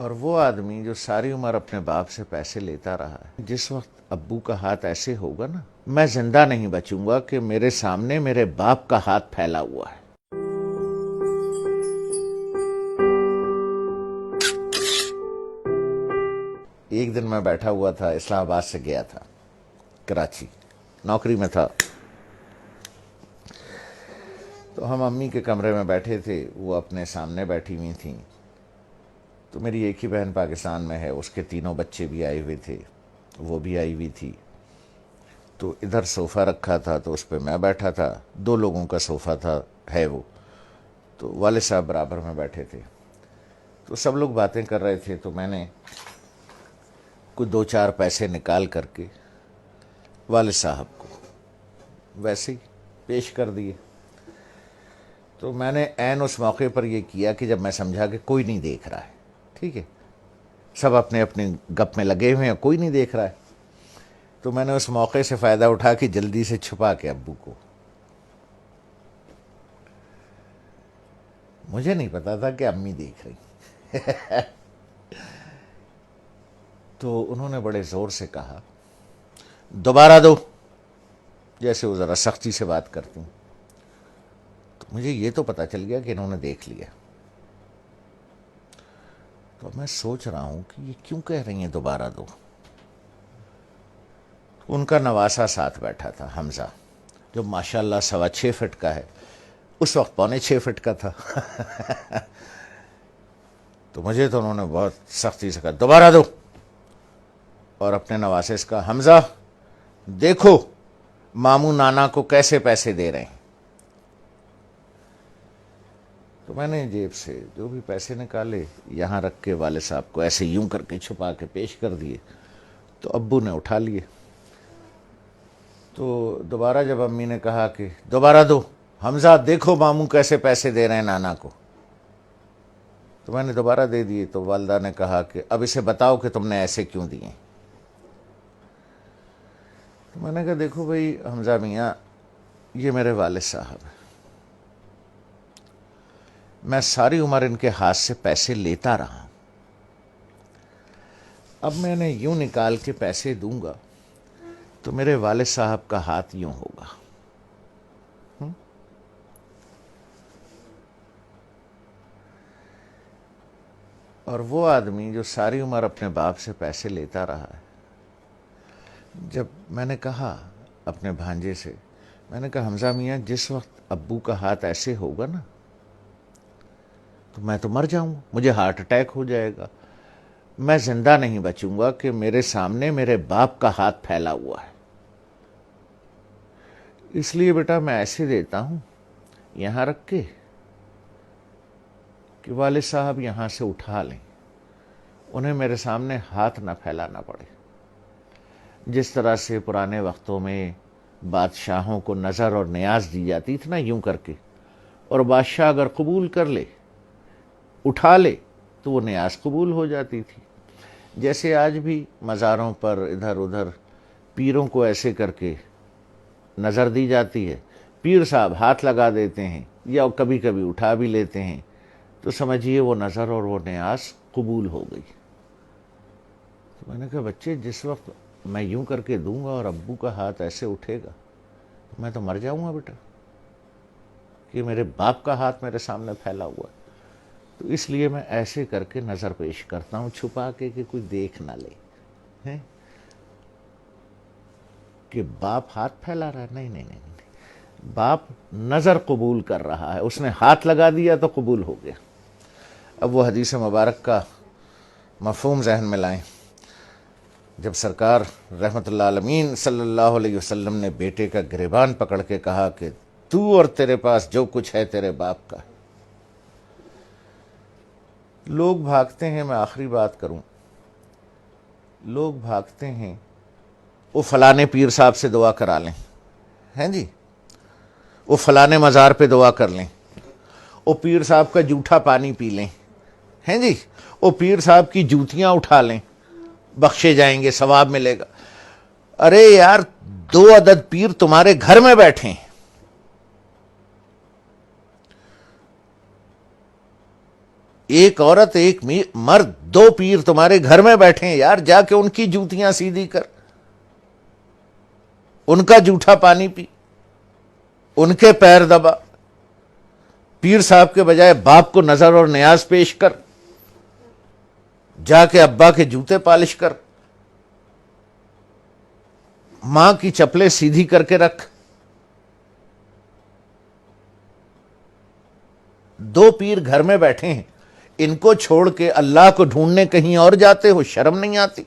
اور وہ آدمی جو ساری عمر اپنے باپ سے پیسے لیتا رہا ہے، جس وقت ابو کا ہاتھ ایسے ہوگا نا، میں زندہ نہیں بچوں گا کہ میرے سامنے میرے باپ کا ہاتھ پھیلا ہوا ہے۔ ایک دن میں بیٹھا ہوا تھا، اسلام آباد سے گیا تھا کراچی، نوکری میں تھا، تو ہم امی کے کمرے میں بیٹھے تھے، وہ اپنے سامنے بیٹھی ہوئی تھیں، تو میری ایک ہی بہن پاکستان میں ہے، اس کے تینوں بچے بھی آئے ہوئے تھے، وہ بھی آئی ہوئی تھی، تو ادھر صوفہ رکھا تھا تو اس پہ میں بیٹھا تھا، 2 لوگوں کا صوفہ تھا ہے وہ، تو والد صاحب برابر میں بیٹھے تھے، تو سب لوگ باتیں کر رہے تھے، تو میں نے کچھ 2-4 پیسے نکال کر کے والد صاحب کو ویسے ہی پیش کر دیے۔ تو میں نے عین اس موقع پر یہ کیا کہ جب میں سمجھا کہ کوئی نہیں دیکھ رہا ہے، ٹھیک ہے، سب اپنے اپنے گپ میں لگے ہوئے ہیں، کوئی نہیں دیکھ رہا ہے، تو میں نے اس موقع سے فائدہ اٹھا کے جلدی سے چھپا کے ابو کو، مجھے نہیں پتا تھا کہ امی دیکھ رہی، تو انہوں نے بڑے زور سے کہا دوبارہ دو، جیسے وہ ذرا سختی سے بات کرتی ہوں، تو مجھے یہ تو پتا چل گیا کہ انہوں نے دیکھ لیا، تو میں سوچ رہا ہوں کہ یہ کیوں کہہ رہی ہیں دوبارہ دو۔ ان کا نواسا ساتھ بیٹھا تھا، حمزہ، جو ماشاءاللہ 6.25 فٹ کا ہے، اس وقت 6.25 فٹ کا تھا، تو مجھے تو انہوں نے بہت سختی سے کہا دوبارہ دو، اور اپنے نواسے سے کہا حمزہ دیکھو ماموں نانا کو کیسے پیسے دے رہے ہیں۔ تو میں نے جیب سے جو بھی پیسے نکالے یہاں رکھ کے والد صاحب کو ایسے یوں کر کے چھپا کے پیش کر دیے، تو ابو نے اٹھا لیے، تو دوبارہ جب امی نے کہا کہ دوبارہ دو، حمزہ دیکھو ماموں کیسے پیسے دے رہے ہیں نانا کو، تو میں نے دوبارہ دے دیے، تو والدہ نے کہا کہ اب اسے بتاؤ کہ تم نے ایسے کیوں دیے۔ تو میں نے کہا دیکھو بھائی حمزہ میاں، یہ میرے والد صاحب ہیں، میں ساری عمر ان کے ہاتھ سے پیسے لیتا رہا ہوں، اب میں نے یوں نکال کے پیسے دوں گا تو میرے والد صاحب کا ہاتھ یوں ہوگا، اور وہ آدمی جو ساری عمر اپنے باپ سے پیسے لیتا رہا ہے، جب میں نے کہا اپنے بھانجے سے، میں نے کہا حمزہ میاں جس وقت ابو کا ہاتھ ایسے ہوگا نا، تو میں تو مر جاؤں گا، مجھے ہارٹ اٹیک ہو جائے گا، میں زندہ نہیں بچوں گا کہ میرے سامنے میرے باپ کا ہاتھ پھیلا ہوا ہے، اس لیے بیٹا میں ایسے دیتا ہوں یہاں رکھ کے کہ والد صاحب یہاں سے اٹھا لیں، انہیں میرے سامنے ہاتھ نہ پھیلانا پڑے، جس طرح سے پرانے وقتوں میں بادشاہوں کو نظر اور نیاز دی جاتی تھی نا یوں کر کے، اور بادشاہ اگر قبول کر لے اٹھا لے تو وہ نیاز قبول ہو جاتی تھی، جیسے آج بھی مزاروں پر ادھر ادھر پیروں کو ایسے کر کے نظر دی جاتی ہے، پیر صاحب ہاتھ لگا دیتے ہیں یا کبھی کبھی اٹھا بھی لیتے ہیں، تو سمجھیے وہ نظر اور وہ نیاز قبول ہو گئی۔ تو میں نے کہا بچے جس وقت میں یوں کر کے دوں گا اور ابو کا ہاتھ ایسے اٹھے گا میں تو مر جاؤں گا بیٹا، کہ میرے باپ کا ہاتھ میرے سامنے پھیلا ہوا ہے، تو اس لیے میں ایسے کر کے نظر پیش کرتا ہوں چھپا کے کہ کوئی دیکھ نہ لے کہ باپ ہاتھ پھیلا رہا ہے، نہیں نہیں نہیں، باپ نظر قبول کر رہا ہے، اس نے ہاتھ لگا دیا تو قبول ہو گیا۔ اب وہ حدیث مبارک کا مفہوم ذہن میں لائیں، جب سرکار رحمت اللہ عالمین صلی اللہ علیہ وسلم نے بیٹے کا گریبان پکڑ کے کہا کہ تو اور تیرے پاس جو کچھ ہے تیرے باپ کا، لوگ بھاگتے ہیں، میں آخری بات کروں، لوگ بھاگتے ہیں وہ فلانے پیر صاحب سے دعا کرا لیں، ہیں جی، وہ فلانے مزار پہ دعا کر لیں، وہ پیر صاحب کا جھوٹا پانی پی لیں، ہیں جی، وہ پیر صاحب کی جوتیاں اٹھا لیں، بخشے جائیں گے، ثواب ملے گا۔ ارے یار 2 عدد پیر تمہارے گھر میں بیٹھے ہیں، ایک عورت ایک مرد، دو پیر تمہارے گھر میں بیٹھے ہیں یار، جا کے ان کی جوتیاں سیدھی کر، ان کا جوٹھا پانی پی، ان کے پیر دبا، پیر صاحب کے بجائے باپ کو نظر اور نیاز پیش کر، جا کے ابا کے جوتے پالش کر، ماں کی چپلیں سیدھی کر کے رکھ۔ دو پیر گھر میں بیٹھے ہیں، ان کو چھوڑ کے اللہ کو ڈھونڈنے کہیں اور جاتے ہو، شرم نہیں آتی؟